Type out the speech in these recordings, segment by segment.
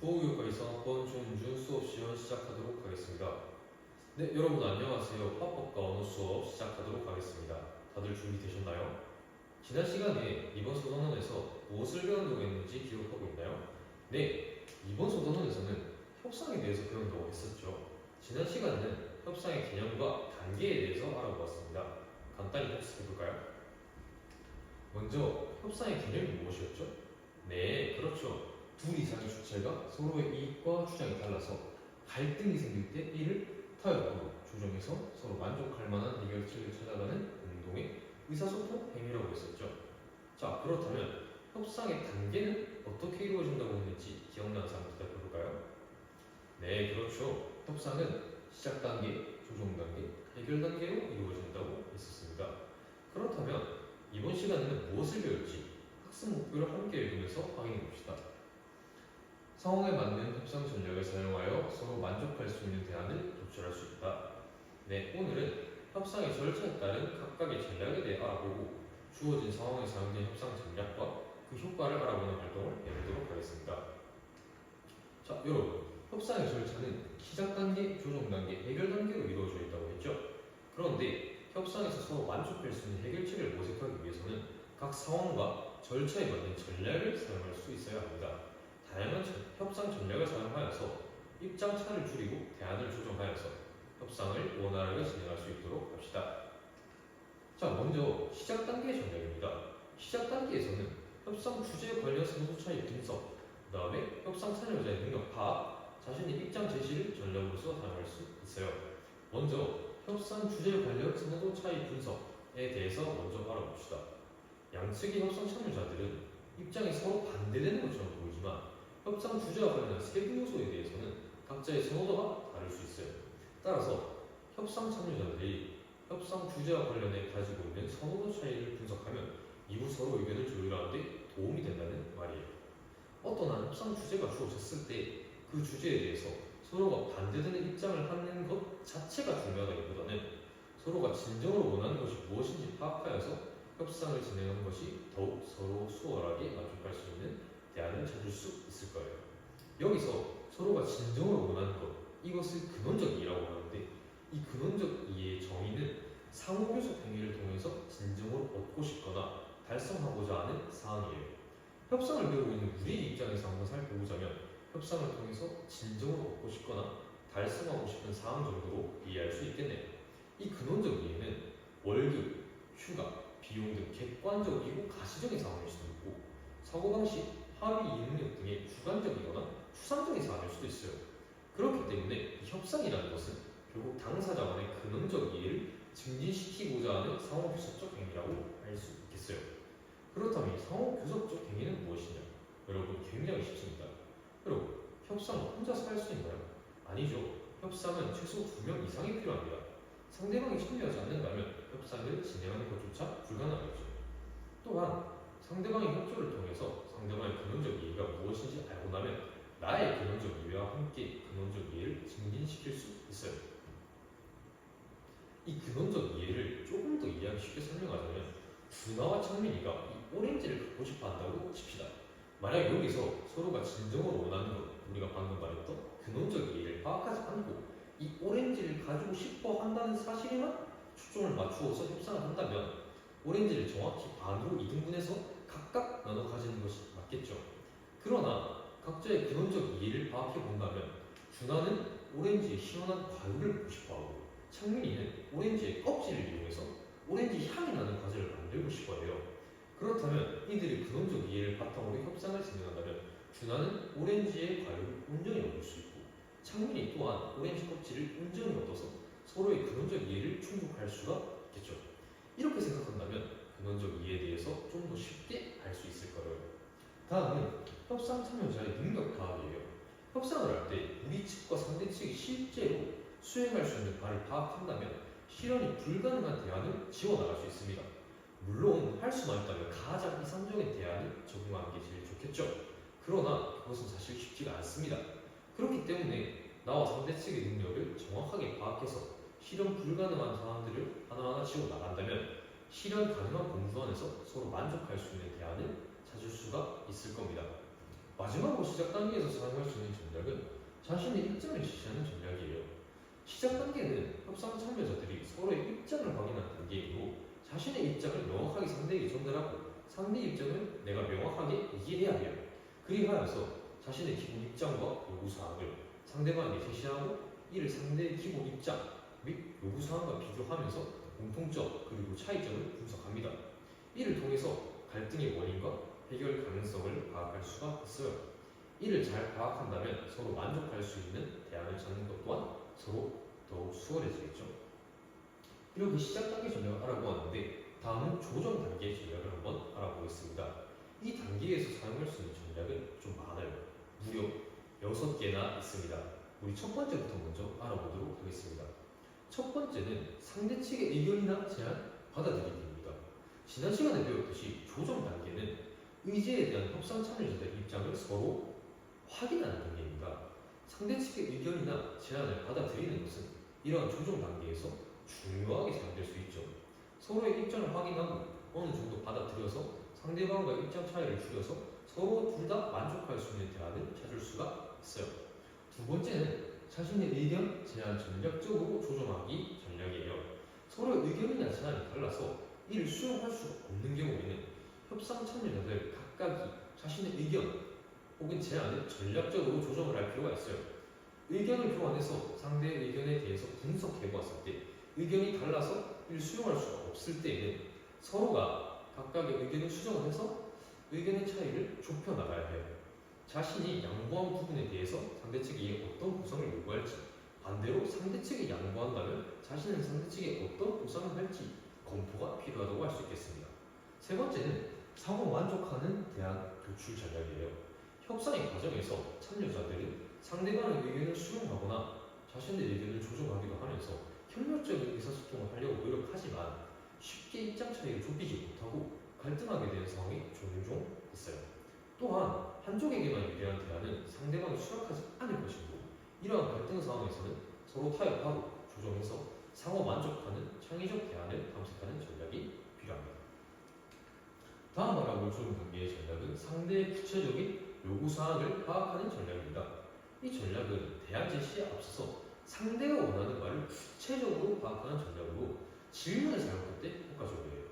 국어교육과 이상학번 조윤주 수업 시연 시작하도록 하겠습니다. 네, 여러분 안녕하세요. 화법과 언어 수업 시작하도록 하겠습니다. 다들 준비되셨나요? 지난 시간에 이번 소단원에서 무엇을 배운다고 했는지 기억하고 있나요? 네, 이번 소단원에서는 협상에 대해서 배운다고 했었죠. 지난 시간에는 협상의 개념과 단계에 대해서 알아보았습니다. 간단히 복습해볼까요? 먼저 협상의 개념이 무엇이었죠? 네, 그렇죠. 둘 이상의 주체가 서로의 이익과 주장이 달라서 갈등이 생길 때 이를 타협으로 조정해서 서로 만족할 만한 해결책을 찾아가는 공동의 의사소통 행위라고 했었죠. 자, 그렇다면 협상의 단계는 어떻게 이루어진다고 했는지 기억나는 사람 대답해볼까요? 네, 그렇죠. 협상은 시작 단계, 조정 단계, 해결 단계로 이루어진다고 했었습니다. 그렇다면 이번 시간에는 무엇을 배울지 학습 목표를 함께 읽으면서 확인해 봅시다. 상황에 맞는 협상 전략을 사용하여 서로 만족할 수 있는 대안을 도출할 수 있다. 네, 오늘은 협상의 절차에 따른 각각의 전략에 대해 알아보고 주어진 상황에 사용된 협상 전략과 그 효과를 알아보는 활동을 해보도록 하겠습니다. 자, 여러분, 협상의 절차는 시작 단계, 조정 단계, 해결 단계로 이루어져 있다고 했죠. 그런데 협상에서 서로 만족할 수 있는 해결책을 모색하기 위해서는 각 상황과 절차에 맞는 전략을 사용할 수 있어야 합니다. 다양한 협상 전략을 사용하여서 입장 차를 줄이고 대안을 조정하여서 협상을 원활하게 진행할 수 있도록 합시다. 자, 먼저 시작 단계 전략입니다. 시작 단계에서는 협상 주제 관련 상호 차이 분석, 그 다음에 협상 참여자의 능력 파악, 자신의 입장 제시를 전략으로서 사용할 수 있어요. 먼저 협상 주제 관련 상호 차이 분석에 대해서 먼저 알아봅시다. 양측의 협상 참여자들은 입장이 서로 반대되는 것처럼 보이지만 협상 주제와 관련한 세부 요소에 대해서는 각자의 선호도가 다를 수 있어요. 따라서 협상 참여자들이 협상 주제와 관련해 가지고 있는 선호도 차이를 분석하면 이후 서로 의견을 조율하는 데 도움이 된다는 말이에요. 어떤 한 협상 주제가 주어졌을 때 그 주제에 대해서 서로가 반대되는 입장을 갖는 것 자체가 중요하다기보다는 서로가 진정으로 원하는 것이 무엇인지 파악하여서 협상을 진행하는 것이 더욱 서로 수월하게 만족할 수 있는 대안을 찾을 수 있을 거예요. 여기서 서로가 진정으로 원하는 것, 이것을 근원적 이해라고 하는데 이 근원적 이해의 정의는 상호교섭 행위를 통해서 진정으로 얻고 싶거나 달성하고자 하는 사항이에요. 협상을 배우고 있는 우리의 입장에서 한번 살펴보자면 협상을 통해서 진정으로 얻고 싶거나 달성하고 싶은 사항 정도로 이해할 수 있겠네요. 이 근원적 이해는 월급, 휴가, 비용 등 객관적이고 가시적인 상황일 수도 있고 사고방식, 합의 이해 능력 등의 주관적이거나 추상적인 사항일 수도 있어요. 그렇기 때문에 이 협상이라는 것은 결국 당사자 간의 근원적 이해를 증진시키고자 하는 상호교섭적 행위라고 할 수 있겠어요. 그렇다면 이 상호교섭적 행위는 무엇이냐? 여러분, 굉장히 쉽습니다. 여러분, 협상은 혼자서 할 수 있나요? 아니죠. 협상은 최소 2명 이상이 필요합니다. 상대방이 참여하지 않는다면 협상을 진행하는 것조차 불가능하겠죠. 또한 상대방의 협조를 통해서 상대방의 근원적 이해가 무엇인지 알고 나면 나의 근원적 이해와 함께 근원적 이해를 증진시킬 수 있어요. 이 근원적 이해를 조금 더 이해하기 쉽게 설명하자면 준하와 창민이가 이 오렌지를 갖고 싶어 한다고 칩시다. 만약 여기서 서로가 진정으로 원하는 것, 우리가 방금 말했던 근원적 이해를 파악하지 않고 이 오렌지를 가지고 싶어 한다는 사실에만 초점을 맞추어서 협상을 한다면 오렌지를 정확히 반으로 2등분해서 각각 나눠 가지는 것이 맞겠죠. 그러나 각자의 근원적 이해를 파악해 본다면 준하는 오렌지의 시원한 과육을 먹고 싶어하고 창민이는 오렌지의 껍질을 이용해서 오렌지 향이 나는 과자를 만들고 싶어해요. 그렇다면 이들의 근원적 이해를 바탕으로 협상을 진행한다면 준하는 오렌지의 과육을 온전히 얻을 수 있고 창민이 또한 오렌지 껍질을 온전히 얻어서 서로의 근원적 이해를 충족할 수가 있겠죠. 이렇게 생각한다면 근원적 이해에 대해서 좀 더 쉽게 알 수 있을 거예요. 다음은 협상 참여자의 능력 파악이에요. 협상을 할 때 우리 측과 상대 측이 실제로 수행할 수 있는 바를 파악한다면 실현이 불가능한 대안을 지원할 수 있습니다. 물론 할 수만 있다면 가장 이상적인 대안을 적용하는 게 제일 좋겠죠. 그러나 그것은 사실 쉽지가 않습니다. 그렇기 때문에 나와 상대 측의 능력을 정확하게 파악해서 실현 불가능한 사항들을 하나하나 지워 나간다면 실현 가능한 범주 안에서 서로 만족할 수 있는 대안을 찾을 수가 있을 겁니다. 마지막으로 시작 단계에서 사용할 수 있는 전략은 자신의 입장을 제시하는 전략이에요. 시작 단계는 협상 참여자들이 서로의 입장을 확인하는 단계이고 자신의 입장을 명확하게 상대에게 전달하고 상대 입장을 내가 명확하게 이해해야 해요. 그리하여서 자신의 기본 입장과 요구사항을 상대방에게 제시하고 이를 상대의 기본 입장 및 요구사항과 비교하면서 공통점 그리고 차이점을 분석합니다. 이를 통해서 갈등의 원인과 해결 가능성을 파악할 수가 있어요. 이를 잘 파악한다면 서로 만족할 수 있는 대안을 찾는 것 또한 서로 더욱 수월해지겠죠. 이렇게 시작 단계 전략을 알아보았는데 다음은 조정 단계 전략을 한번 알아보겠습니다. 이 단계에서 사용할 수 있는 전략은 좀 많아요. 무려 6개나 있습니다. 우리 첫 번째부터 먼저 알아보도록 하겠습니다. 첫 번째는 상대 측의 의견이나 제안 받아들이기입니다. 지난 시간에 배웠듯이 조정 단계는 의제에 대한 협상 참여자들의 입장을 서로 확인하는 단계입니다. 상대 측의 의견이나 제안을 받아들이는 것은 이러한 조정 단계에서 중요하게 사용될 수 있죠. 서로의 입장을 확인하고 어느 정도 받아들여서 상대방과 입장 차이를 줄여서 서로 둘 다 만족할 수 있는 대안을 찾을 수가 있어요. 두 번째는 자신의 의견, 제안 전략적으로 조정하기 전략이에요. 서로의 의견이나 제안이 달라서 이를 수용할 수가 없는 경우에는 협상 참여자들 각각이 자신의 의견 혹은 제안을 전략적으로 조정을 할 필요가 있어요. 의견을 교환해서 상대의 의견에 대해서 분석해 보았을 때 의견이 달라서 이를 수용할 수가 없을 때에는 서로가 각각의 의견을 수정을 해서 의견의 차이를 좁혀 나가야 해요. 자신이 양보한 부분에 대해서 상대 측이 어떤 보상을 요구할지 반대로 상대 측이 양보한다면 자신은 상대 측에 어떤 보상을 할지 검토가 필요하다고 할 수 있겠습니다. 세 번째는 상호 만족하는 대안 도출 전략이에요. 협상의 과정에서 참여자들은 상대방의 의견을 수용하거나 자신의 의견을 조정하기도 하면서 협력적인 의사소통을 하려고 노력하지만 쉽게 입장 차이를 좁히지 못하고 갈등하게 되는 상황이 종종 있어요. 또한 한쪽에게만 유리한 대안은 상대방이 수락하지 않을 것이고 이러한 갈등 상황에서는 서로 타협하고 조정해서 상호 만족하는 창의적 대안을 탐색하는 전략이 필요합니다. 다음 알아볼 조정 단계의 전략은 상대의 구체적인 요구사항을 파악하는 전략입니다. 이 전략은 대안 제시에 앞서서 상대가 원하는 말을 구체적으로 파악하는 전략으로 질문을 사용할 때 효과적이에요.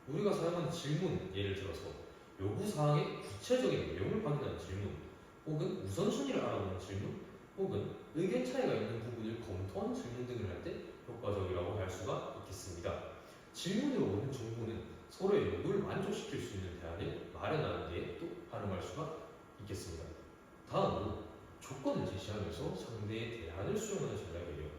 우리가 사용하는 질문, 예를 들어서 요구사항의 구체적인 내용을 확인하는 질문, 혹은 우선순위를 알아보는 질문, 혹은 의견 차이가 있는 부분을 검토하는 질문 등을 할 때 효과적이라고 할 수가 있겠습니다. 질문으로 오는 정보는 서로의 요구를 만족시킬 수 있는 대안을 마련하는 데 또 활용할 수가 있겠습니다. 다음으로 조건을 제시하면서 상대의 대안을 수용하는 전략이에요.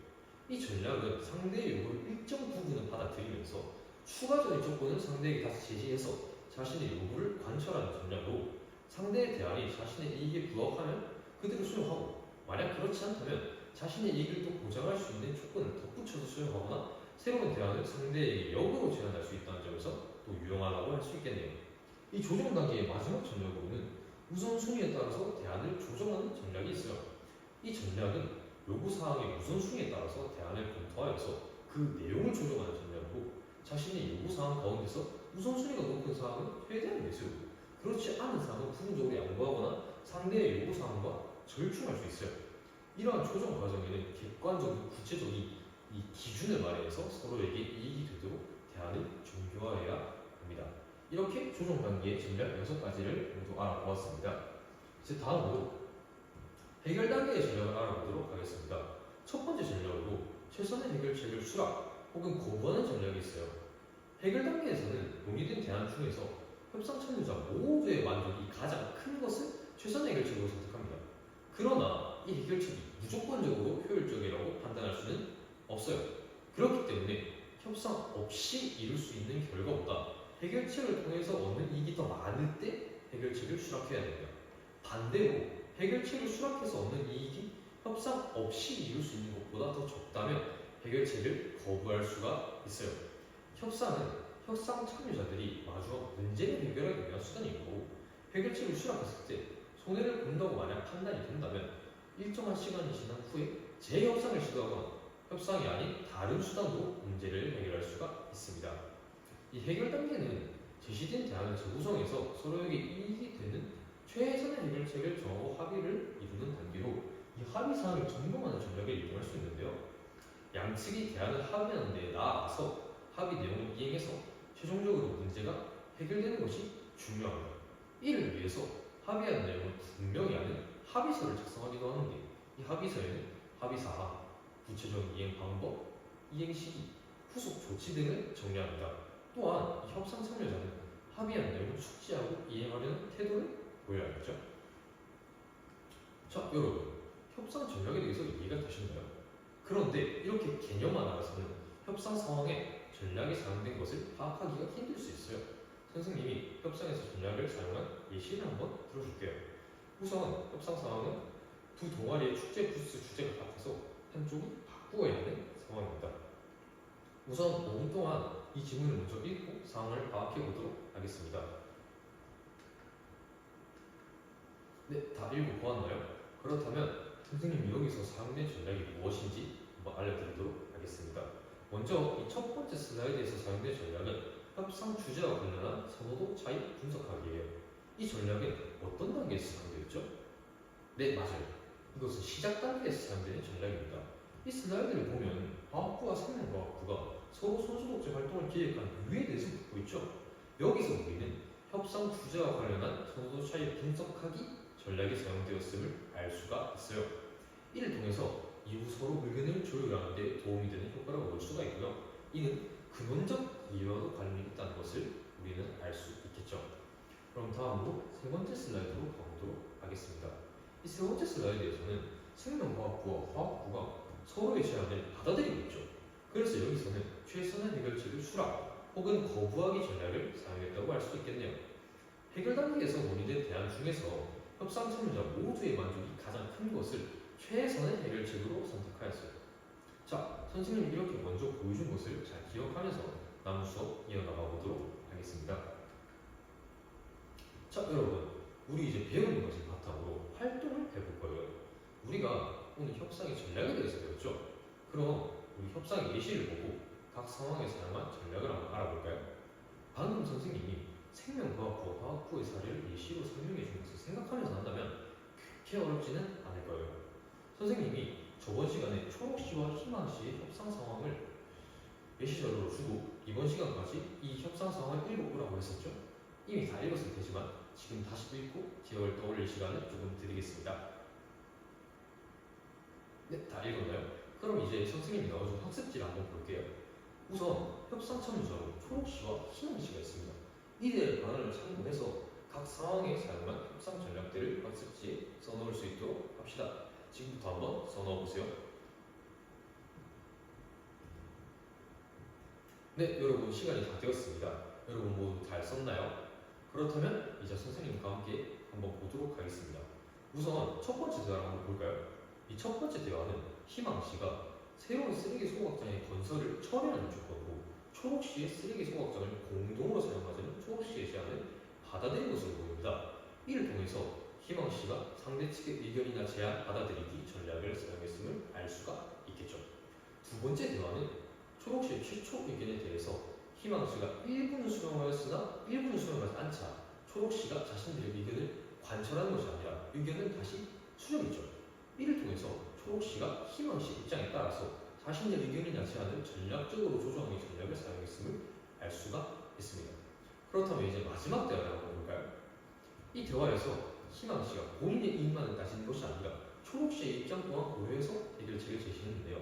이 전략은 상대의 요구를 일정 부분은 받아들이면서 추가적인 조건을 상대에게 다시 제시해서 자신의 요구를 관철하는 전략으로 상대의 대안이 자신의 이익에 부합하면 그대로 수용하고 만약 그렇지 않다면 자신의 이익을 또 보장할 수 있는 조건을 덧붙여서 수용하거나 새로운 대안을 상대에게 역으로 제안할 수 있다는 점에서 또 유용하다고 할 수 있겠네요. 이 조정 단계의 마지막 전략으로는 우선순위에 따라서 대안을 조정하는 전략이 있어요. 이 전략은 요구사항의 우선순위에 따라서 대안을 검토하여서 그 내용을 조정하는 전략으로 자신의 요구사항 가운데서 우선순위가 높은 사항은 최대한 내세우고 그렇지 않은 사항은 부분적으로 양보하거나 상대의 요구사항과 절충할 수 있어요. 이러한 조정 과정에는 객관적이고 구체적인 이 기준을 마련해서 서로에게 이익이 되도록 대안을 정교화해야 합니다. 이렇게 조정 단계의 전략 6가지를 모두 알아보았습니다. 이제 다음으로 해결 단계의 전략을 알아보도록 하겠습니다. 첫 번째 전략으로 최선의 해결책을 수락 혹은 거부하는 전략이 있어요. 해결 단계에서는 논의된 대안 중에서 협상 참여자 모두의 만족이 가장 큰 것을 최선의 해결책으로 선택합니다. 그러나 이 해결책이 무조건적으로 효율적이라고 판단할 수는 없어요. 그렇기 때문에 협상 없이 이룰 수 있는 결과보다 해결책을 통해서 얻는 이익이 더 많을 때 해결책을 수락해야 됩니다. 반대로 해결책을 수락해서 얻는 이익이 협상 없이 이룰 수 있는 것보다 더 적다면 해결책을 거부할 수가 있어요. 협상은 협상 참여자들이 마주한 문제를 해결하기 위한 수단이고 해결책을 수락했을 때 손해를 본다고 만약 판단이 된다면 일정한 시간이 지난 후에 재협상을 시도하거나 협상이 아닌 다른 수단으로 문제를 해결할 수가 있습니다. 이 해결 단계는 제시된 대안을 재구성해서 서로에게 이익이 되는 최선의 해결책을 정하고 합의를 이루는 단계로 이 합의 사항을 점검하는 전략을 이용할 수 있는데요. 양측이 대안을 합의하는 데 나아가서 합의 내용을 이행해서 최종적으로 문제가 해결되는 것이 중요합니다. 이를 위해서 합의한 내용을 분명히 하는 합의서를 작성하기도 하는데 이 합의서에는 합의 사항, 구체적인 이행 방법, 이행 시기, 후속 조치 등을 정리합니다. 또한 이 협상 참여자는 합의한 내용을 숙지하고 이행하려는 태도를 보여야겠죠. 자, 여러분, 협상 전략에 대해서 이해가 되셨나요? 그런데 이렇게 개념만 알아서는 협상 상황에 전략이 사용된 것을 파악하기가 힘들 수 있어요. 선생님이 협상에서 전략을 사용한 예시를 한번 들어줄게요. 우선 협상 상황은 두 동아리의 축제 부스 주제가 같아서 한쪽이 바꾸어야 하는 상황입니다. 우선 5분 동안 이 지문을 먼저 읽고 상황을 파악해 보도록 하겠습니다. 네, 다 읽고 보았나요? 그렇다면 선생님이 여기서 사용된 전략이 무엇인지 한번 알려드리도록 하겠습니다. 먼저 이 첫 번째 슬라이드에서 사용된 전략은 협상 주제와 관련한 선호도 차이 분석하기예요. 이 전략은 어떤 단계에서 사용되었죠? 네, 맞아요. 이것은 시작 단계에서 사용되는 전략입니다. 이 슬라이드를 보면 과학부와 생명과학부가 서로 선수독제 활동을 기획한 이유에 대해서 묻고 있죠. 여기서 우리는 협상 주제와 관련한 선호도 차이 분석하기 전략이 사용되었음을 알 수가 있어요. 이를 통해서 이후 서로 의견을 조율하는 데 도움이 되는 효과를 얻을 수가 있고요. 이는 근원적 이유와도 관련이 있다는 것을 우리는 알 수 있겠죠. 그럼 다음으로 세 번째 슬라이드로 가보도록 하겠습니다. 이 세 번째 슬라이드에서는 생명과학부와 화학부가 서로의 제안을 받아들이고 있죠. 그래서 여기서는 최선의 해결책을 수락 혹은 거부하기 전략을 사용했다고 할 수 있겠네요. 해결 단계에서 논의된 대안 중에서 협상 참여자 모두의 만족이 가장 큰 것을 최선의 해결책으로 선택하였어요. 자, 선생님이 이렇게 먼저 보여준 것을 잘 기억하면서 남은 수업 이어나가 보도록 하겠습니다. 자, 여러분, 우리 이제 배우는 것을 바탕으로 활동을 해볼 거예요. 우리가 오늘 협상의 전략에 대해서 배웠죠? 그럼 우리 협상 예시를 보고 각 상황에 사용한 전략을 한번 알아볼까요? 방금 선생님이 생명과학부와 화학부의 사례를 예시로 설명해 준 것을 생각하면서 한다면 그렇게 어렵지는 않을 거예요. 선생님이 저번 시간에 초록씨와 희망씨의 협상 상황을 예시자료로 주고 이번 시간까지 이 협상 상황을 읽어보라고 했었죠. 이미 다 읽었을 테지만 지금 다시 읽고 기억을 떠올릴 시간을 조금 드리겠습니다. 네, 다 읽었나요? 그럼 이제 선생님이 넣어준 학습지를 한번 볼게요. 우선 협상 참여자로 초록씨와 희망씨가 있습니다. 이들의 반응을 참고해서 각 상황에 사용한 협상 전략들을 학습지에 써놓을 수 있도록 합시다. 지금부터 한번 써넣어보세요. 네, 여러분 시간이 다 되었습니다. 여러분 모두 잘 썼나요? 그렇다면 이제 선생님과 함께 한번 보도록 하겠습니다. 우선 첫 번째 대화를 한번 볼까요? 이 첫 번째 대화는 희망씨가 새로운 쓰레기 소각장의 건설을 처리하는 조건으로 초록씨의 쓰레기 소각장을 공동으로 사용하자는 초록씨의 제안을 받아들인 것으로 보입니다. 이를 통해서 희망씨가 상대 측의 의견이나 제안 받아들이기 전략을 사용했음을 알 수가 있겠죠. 두 번째 대화는 초록씨의 최초 의견에 대해서 희망씨가 일부는 수용하였으나 일부는 수용하지 않자 초록씨가 자신들의 의견을 관철하는 것이 아니라 의견을 다시 수정했죠. 이를 통해서 초록씨가 희망씨 입장에 따라서 자신의 의견이나 제안을 전략적으로 조정하는 전략을 사용했음을 알 수가 있습니다. 그렇다면 이제 마지막 대화를 한번 볼까요? 이 대화에서 희망씨가 본인의 이익만을 따지는 것이 아니라 초록씨의 입장 또한 고려해서 해결책을 제시했는데요.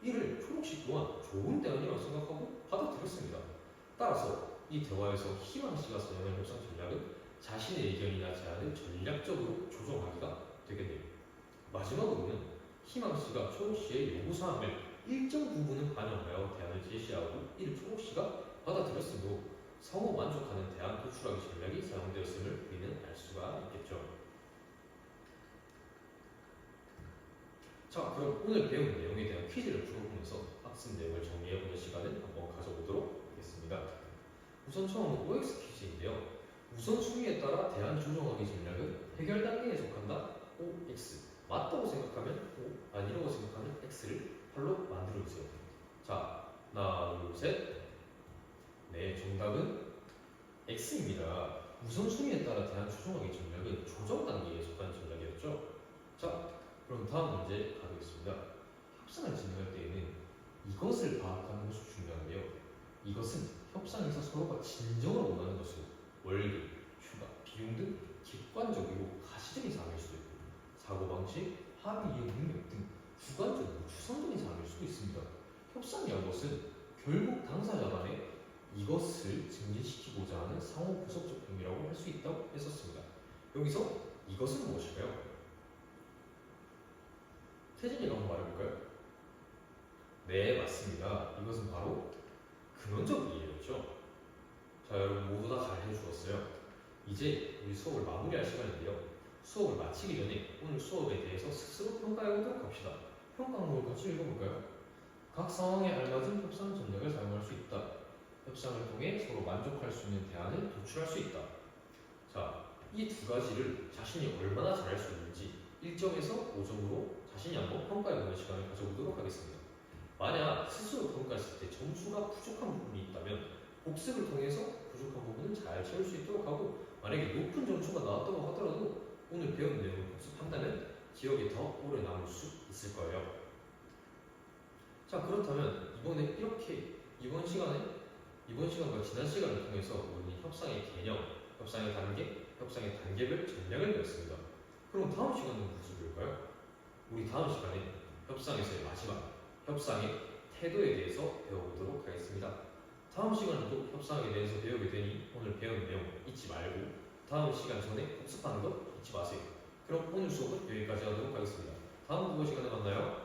이를 초록씨 또한 좋은 대안이라고 생각하고 받아들였습니다. 따라서 이 대화에서 희망씨가 사용한 협상 전략은 자신의 의견이나 제안을 전략적으로 조정하기가 되겠네요. 마지막으로는 희망씨가 초록씨의 요구사항을 일정 부분은 반영하여 대안을 제시하고 이를 초록씨가 받아들였으므로 상호 만족하는 대안 도출하기 전략이 사용되었음을 우리는 알 수가 있겠죠. 자, 그럼 오늘 배운 내용에 대한 퀴즈를 풀어보면서 학습 내용을 정리해보는 시간을 한번 가져보도록 하겠습니다. 우선 처음은 OX 퀴즈인데요. 우선순위에 따라 대안 조정하기 전략은 해결 단계에 속한다. OX. 맞다고 생각하면 O, 아니라고 생각하면 X를 팔로 만들어주세요. 자, 하나, 둘, 셋. 네, 정답은 X입니다. 우선순위에 따라 대한 최종적인 전략은 조정 단계에 속하는 전략이었죠. 자, 그럼 다음 문제 가보겠습니다. 협상을 진행할 때에는 이것을 파악하는 것이 중요한데요. 이것은 협상에서 서로가 진정으로 원하는 것은 월급, 휴가, 비용 등 객관적이고 가시적인 사항일 수도 있고 사고방식, 합의 이용 능력 등 주관적이고 추상적인 사항일 수도 있습니다. 협상이란 것은 결국 당사자 간에 이것을 증진시키고자 하는 상호 구속적 행위라고 할 수 있다고 했었습니다. 여기서 이것은 무엇일까요? 태진이가 한번 말해볼까요? 네, 맞습니다. 이것은 바로 근원적 이해였죠. 자, 여러분 모두 다 잘 해주었어요. 이제 우리 수업을 마무리할 시간인데요. 수업을 마치기 전에 오늘 수업에 대해서 스스로 평가해보도록 합시다. 평가 항목을 같이 읽어볼까요? 각 상황에 알맞은 협상 전략을 사용할 수 있다. 협상을 통해 서로 만족할 수 있는 대안을 도출할 수 있다. 자, 이 두 가지를 자신이 얼마나 잘할 수 있는지 1점에서 5점으로 자신이 한번 평가해보는 시간을 가져보도록 하겠습니다. 만약 스스로 평가했을 때 점수가 부족한 부분이 있다면 복습을 통해서 부족한 부분을 잘 채울 수 있도록 하고, 만약에 높은 점수가 나왔다고 하더라도 오늘 배운 내용을 복습한다면 기억에 더 오래 남을 수 있을 거예요. 자, 그렇다면 이번 시간과 지난 시간을 통해서 우리는 협상의 개념, 협상의 단계, 협상의 단계별 전략을 배웠습니다. 그럼 다음 시간은 무엇을 배울까요? 우리 다음 시간에 협상에서의 마지막, 협상의 태도에 대해서 배워보도록 하겠습니다. 다음 시간에도 협상에 대해서 배우게 되니 오늘 배운 내용 잊지 말고 다음 시간 전에 복습하는 것 잊지 마세요. 그럼 오늘 수업은 여기까지 하도록 하겠습니다. 다음 국어 시간에 만나요.